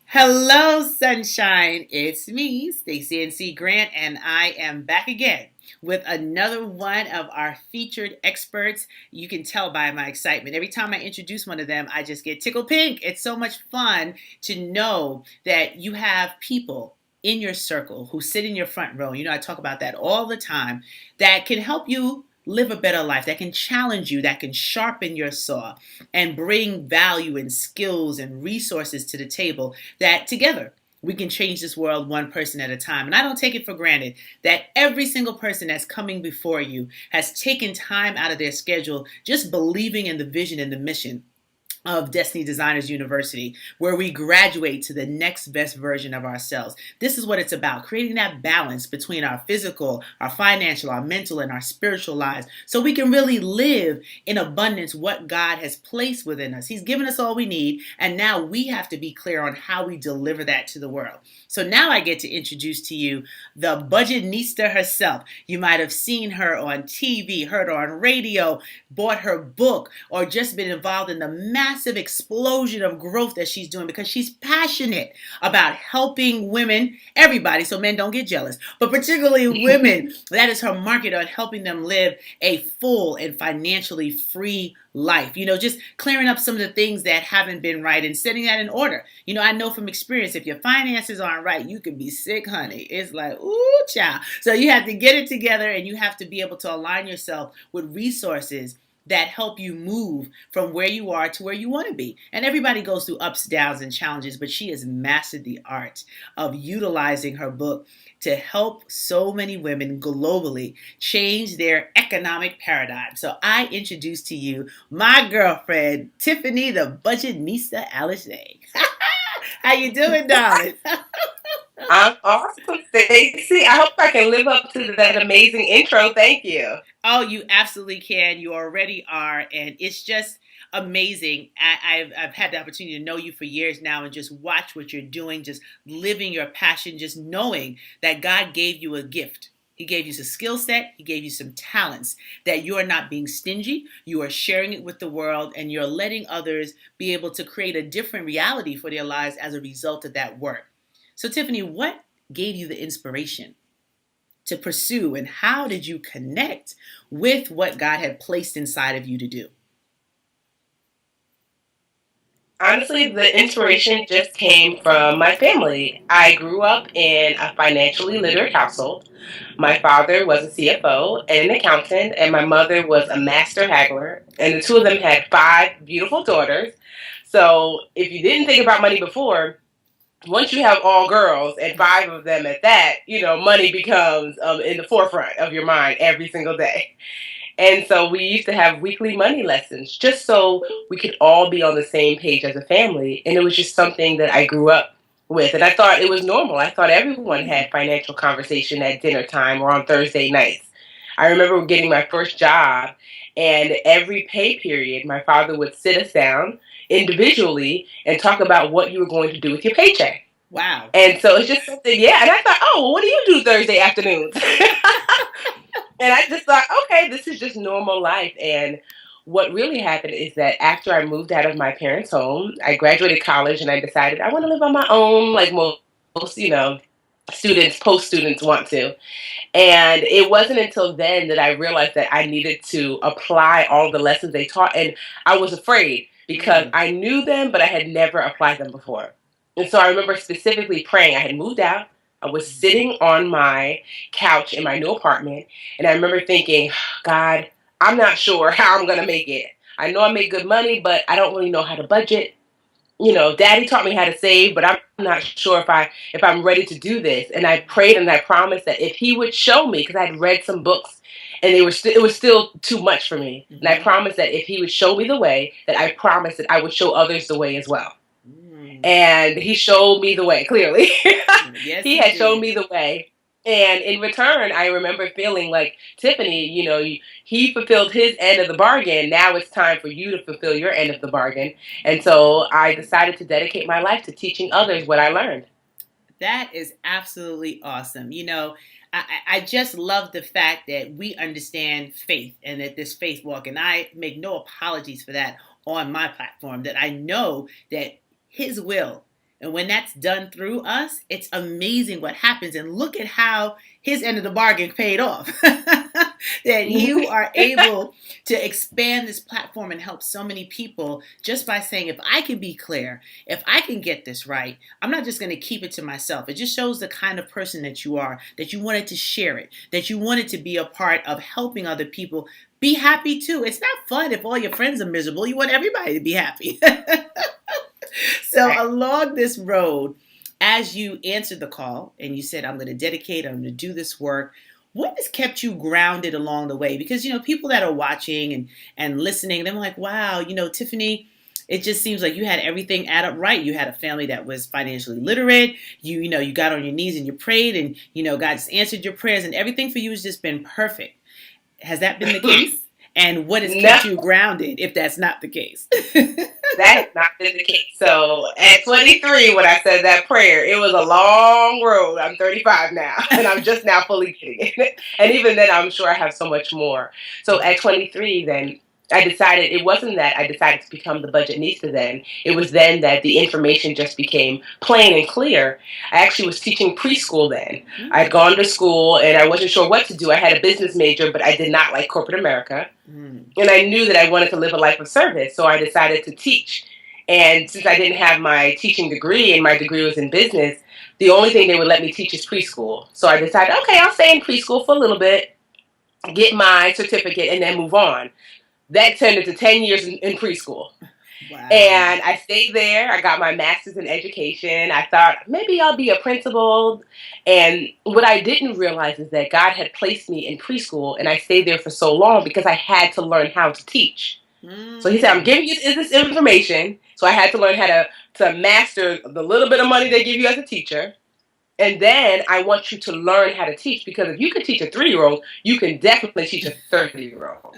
Hello, sunshine. It's me, Stacey NC Grant, and I am back again with another one of our featured experts. You can tell by my excitement. Every time I introduce one of them, I just get tickled pink. It's so much fun to know that you have people in your circle who sit in your front row. You know, I talk about that all the time that can help you live a better life, that can challenge you, that can sharpen your saw and bring value and skills and resources to the table that together we can change this world one person at a time. And I don't take it for granted that every single person that's coming before you has taken time out of their schedule just believing in the vision and the mission of Destiny Designers University, where we graduate to the next best version of ourselves. This is what it's about, creating that balance between our physical, our financial, our mental, and our spiritual lives so we can really live in abundance what God has placed within us. He's given us all we need, and now we have to be clear on how we deliver that to the world. So now I get to introduce to you the budgetnista herself. You might have seen her on TV, heard her on radio, bought her book, or just been involved in the massive explosion of growth that she's doing because she's passionate about helping women, everybody, so men don't get jealous, but particularly women. That is her market on helping them live a full and financially free life. You know, just clearing up some of the things that haven't been right and setting that in order. You know, I know from experience, if your finances aren't right, you can be sick, honey. It's like, ooh, child. So you have to get it together and you have to be able to align yourself with resources that help you move from where you are to where you want to be. And everybody goes through ups, downs, and challenges, but she has mastered the art of utilizing her book to help so many women globally change their economic paradigm. So I introduce to you my girlfriend, Tiffany, the budgetnista Aliche. How you doing, darling? I'm awesome, Stacey. I hope I can live up to that amazing intro. Thank you. Oh, you absolutely can. You already are. And it's just amazing. I've had the opportunity to know you for years now and just watch what you're doing, just living your passion, just knowing that God gave you a gift. He gave you some skill set. He gave you some talents that you are not being stingy. You are sharing it with the world and you're letting others be able to create a different reality for their lives as a result of that work. So, Tiffany, what gave you the inspiration to pursue and how did you connect with what God had placed inside of you to do? Honestly, the inspiration just came from my family. I grew up in a financially literate household. My father was a CFO and an accountant, and my mother was a master haggler. And the two of them had five beautiful daughters. So if you didn't think about money before, once you have all girls and five of them at that, money becomes in the forefront of your mind every single day. And so we used to have weekly money lessons just so we could all be on the same page as a family. And it was just something that I grew up with. And I thought it was normal. I thought everyone had financial conversation at dinner time or on Thursday nights. I remember getting my first job, and every pay period, my father would sit us down individually and talk about what you were going to do with your paycheck. Wow. And so it's just something, yeah. And I thought, oh, well, what do you do Thursday afternoons? And I just thought, okay, this is just normal life. And what really happened is that after I moved out of my parents' home, I graduated college and I decided I want to live on my own, like most, students, post students want to. And it wasn't until then that I realized that I needed to apply all the lessons they taught. And I was afraid because Mm. I knew them, but I had never applied them before. And so I remember specifically praying. I had moved out. I was sitting on my couch in my new apartment. And I remember thinking, God, I'm not sure how I'm going to make it. I know I make good money, but I don't really know how to budget. Daddy taught me how to save, but I'm not sure if I'm ready to do this. And I prayed and I promised that if he would show me, because I had read some books and it was still too much for me. And I Mm-hmm. promised that if he would show me the way, that I promised that I would show others the way as well. Mm. And he showed me the way, clearly. Yes, He he had shown did. me the way. And in return, I remember feeling like, Tiffany, he fulfilled his end of the bargain. Now it's time for you to fulfill your end of the bargain. And so I decided to dedicate my life to teaching others what I learned. That is absolutely awesome. I just love the fact that we understand faith and that this faith walk, and I make no apologies for that on my platform, that I know that His will And when that's done through us, it's amazing what happens. And look at how his end of the bargain paid off. That you are able to expand this platform and help so many people just by saying, if I can be clear, if I can get this right, I'm not just going to keep it to myself. It just shows the kind of person that you are, that you wanted to share it, that you wanted to be a part of helping other people be happy too. It's not fun if all your friends are miserable. You want everybody to be happy. So along this road, as you answered the call and you said, I'm going to dedicate, I'm going to do this work, what has kept you grounded along the way? Because, people that are watching and listening, they're like, wow, Tiffany, it just seems like you had everything add up right. You had a family that was financially literate. You got on your knees and you prayed and, God just answered your prayers and everything for you has just been perfect. Has that been the case? And what has kept you grounded if that's not the case? That has not been the case. So at 23, when I said that prayer, it was a long road. I'm 35 now, and I'm just now fully getting it. And even then, I'm sure I have so much more. So at 23, then I decided it wasn't that I decided to become the budgetnista then. It was then that the information just became plain and clear. I actually was teaching preschool then. I had gone to school and I wasn't sure what to do. I had a business major, but I did not like corporate America. And I knew that I wanted to live a life of service, so I decided to teach. And since I didn't have my teaching degree and my degree was in business, the only thing they would let me teach is preschool. So I decided, okay, I'll stay in preschool for a little bit, get my certificate, and then move on. That turned into 10 years in preschool. Wow. And I stayed there. I got my master's in education. I thought maybe I'll be a principal. And what I didn't realize is that God had placed me in preschool, and I stayed there for so long because I had to learn how to teach. So he said, I'm giving you this information. So I had to learn how to master the little bit of money they give you as a teacher. And then I want you to learn how to teach, because if you can teach a 3-year-old, you can definitely teach a 30-year-old.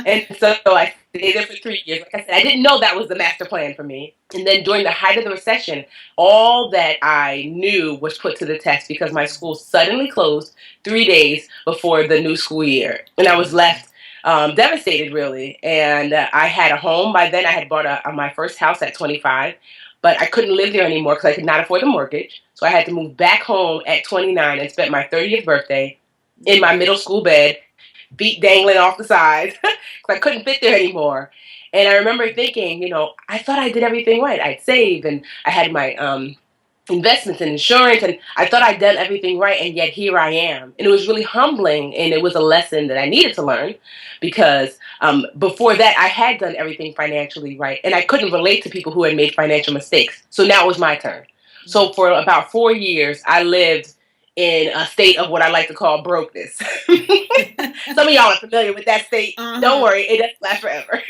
And so I stayed there for 3 years. Like I said, I didn't know that was the master plan for me. And then during the height of the recession, all that I knew was put to the test because my school suddenly closed 3 days before the new school year. And I was left devastated, really. And I had a home. By then, I had bought my first house at 25. But I couldn't live there anymore because I could not afford the mortgage. So I had to move back home at 29 and spent my 30th birthday in my middle school bed, feet dangling off the sides, because I couldn't fit there anymore. And I remember thinking, I thought I did everything right. I'd saved and I had my investments and insurance, and I thought I'd done everything right, and yet here I am. And it was really humbling, and it was a lesson that I needed to learn, because before that I had done everything financially right, and I couldn't relate to people who had made financial mistakes. So now it was my turn. So for about 4 years, I lived in a state of what I like to call brokenness. Some of y'all are familiar with that state. Don't worry, it doesn't last forever.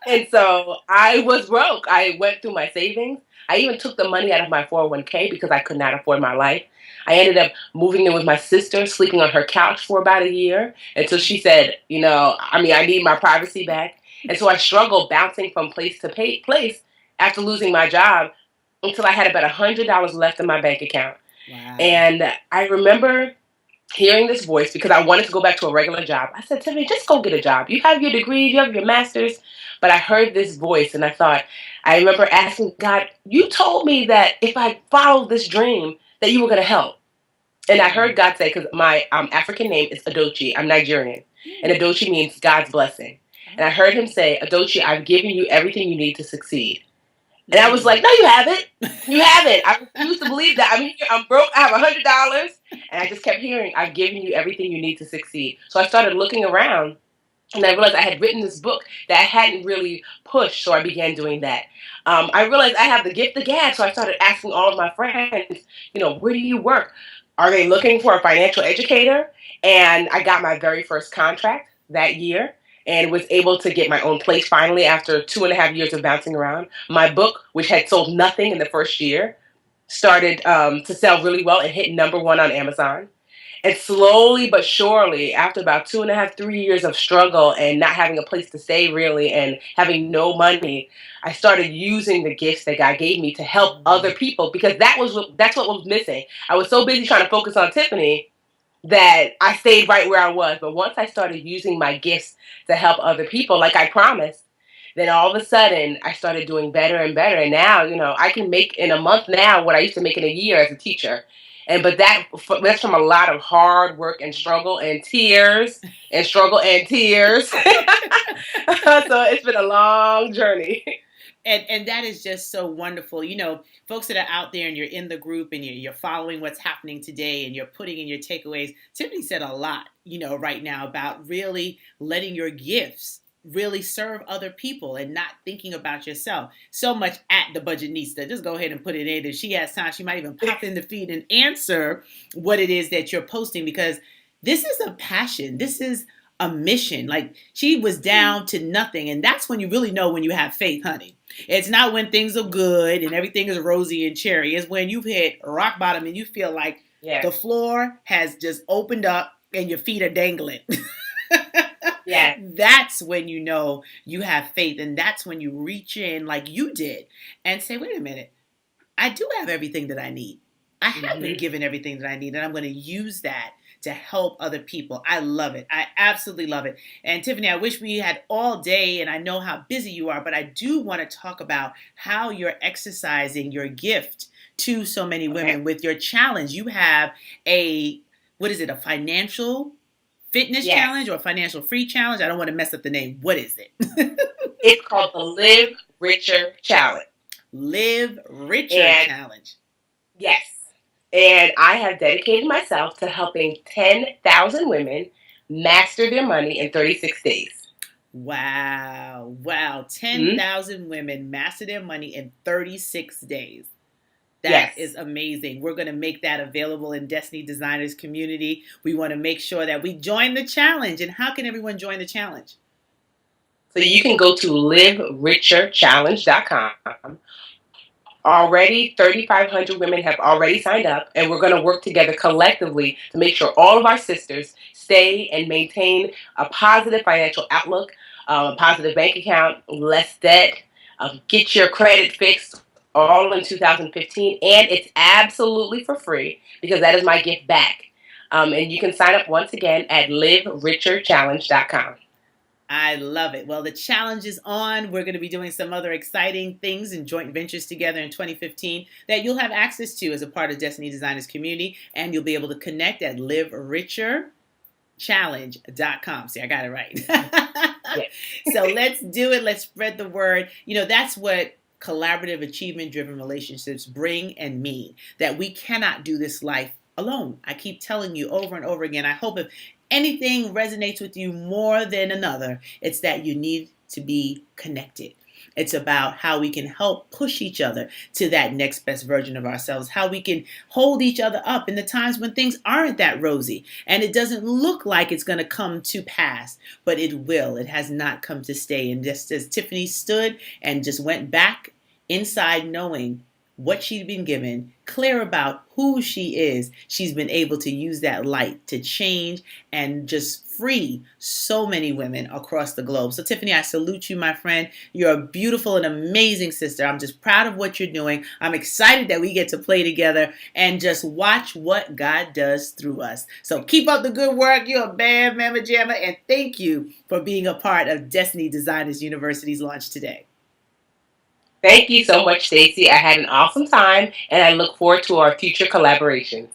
And so I was broke. I went through my savings. I even took the money out of my 401k because I could not afford my life. I ended up moving in with my sister, sleeping on her couch for about a year until she said, I need my privacy back. And so I struggled bouncing from place to place after losing my job until I had about $100 left in my bank account. Wow. And I remember hearing this voice because I wanted to go back to a regular job. I said, Tiffany, just go get a job. You have your degree, you have your master's. But I heard this voice and I remember asking God, you told me that if I followed this dream, that you were going to help. And I heard God say, because my African name is Aliche, I'm Nigerian. And Adochi means God's blessing. And I heard him say, Adochi, I've given you everything you need to succeed. And I was like, no, you haven't. You haven't. I refuse to believe that. I'm broke. I have $100. And I just kept hearing, I've given you everything you need to succeed. So I started looking around, and I realized I had written this book that I hadn't really pushed. So I began doing that. I realized I have the gift of gab. So I started asking all of my friends, where do you work? Are they looking for a financial educator? And I got my very first contract that year, and was able to get my own place finally after 2.5 years of bouncing around. My book, which had sold nothing in the first year, started to sell really well and hit #1 on Amazon. And slowly but surely, after about 2.5, 3 years of struggle and not having a place to stay really and having no money, I started using the gifts that God gave me to help other people, because that's what was missing. I was so busy trying to focus on Tiffany that I stayed right where I was. But once I started using my gifts to help other people, like I promised, Then all of a sudden, I started doing better and better. And now, I can make in a month now what I used to make in a year as a teacher. That's from a lot of hard work and struggle and tears and struggle and tears. So it's been a long journey. And that is just so wonderful. Folks that are out there and you're in the group and you're following what's happening today and you're putting in your takeaways. Tiffany said a lot, right now about really letting your gifts really serve other people and not thinking about yourself so much. At the Budgetnista, just go ahead and put it in. If she has time, she might even pop in the feed and answer what it is that you're posting, because this is a passion. This is a mission. Like, she was down to nothing, and that's when you really know when you have faith, honey. It's not when things are good and everything is rosy and cherry. It's when you've hit rock bottom and you feel like Yes. the floor has just opened up and your feet are dangling. Yes. That's when you know you have faith, and that's when you reach in like you did and say, wait a minute, I do have everything that I need. I have been given everything that I need, and I'm going to use that to help other people. I love it. I absolutely love it. And Tiffany, I wish we had all day, and I know how busy you are, but I do want to talk about how you're exercising your gift to so many women with your challenge. You have what is it, a financial fitness challenge or a financial free challenge? I don't want to mess up the name. What is it? It's called the Live Richer Challenge. Live Richer Challenge. Yes. And I have dedicated myself to helping 10,000 women master their money in 36 days. Wow. 10,000 women master their money in 36 days. That is amazing. We're going to make that available in Destiny Designers community. We want to make sure that we join the challenge. And how can everyone join the challenge? So you can go to livericherchallenge.com. Already, 3,500 women have already signed up, and we're going to work together collectively to make sure all of our sisters stay and maintain a positive financial outlook, a positive bank account, less debt, get your credit fixed, all in 2015. And it's absolutely for free, because that is my gift back. And you can sign up once again at livericherchallenge.com. I love it. Well, the challenge is on. We're going to be doing some other exciting things and joint ventures together in 2015 that you'll have access to as a part of Destiny Designers community, and you'll be able to connect at livericherchallenge.com. See, I got it right. So let's do it. Let's spread the word. That's what collaborative, achievement-driven relationships bring and mean, that we cannot do this life alone. I keep telling you over and over again. I hope if anything resonates with you more than another, it's that you need to be connected. It's about how we can help push each other to that next best version of ourselves, how we can hold each other up in the times when things aren't that rosy and it doesn't look like it's going to come to pass, but it will. It has not come to stay. And just as Tiffany stood and just went back inside knowing what she'd been given, clear about who she is, she's been able to use that light to change and just free so many women across the globe. So Tiffany, I salute you, my friend. You're a beautiful and amazing sister. I'm just proud of what you're doing. I'm excited that we get to play together and just watch what God does through us. So keep up the good work. You're a bad mama jamma, and thank you for being a part of Destiny Designers University's launch today. Thank you so much, Stacey. I had an awesome time, and I look forward to our future collaborations.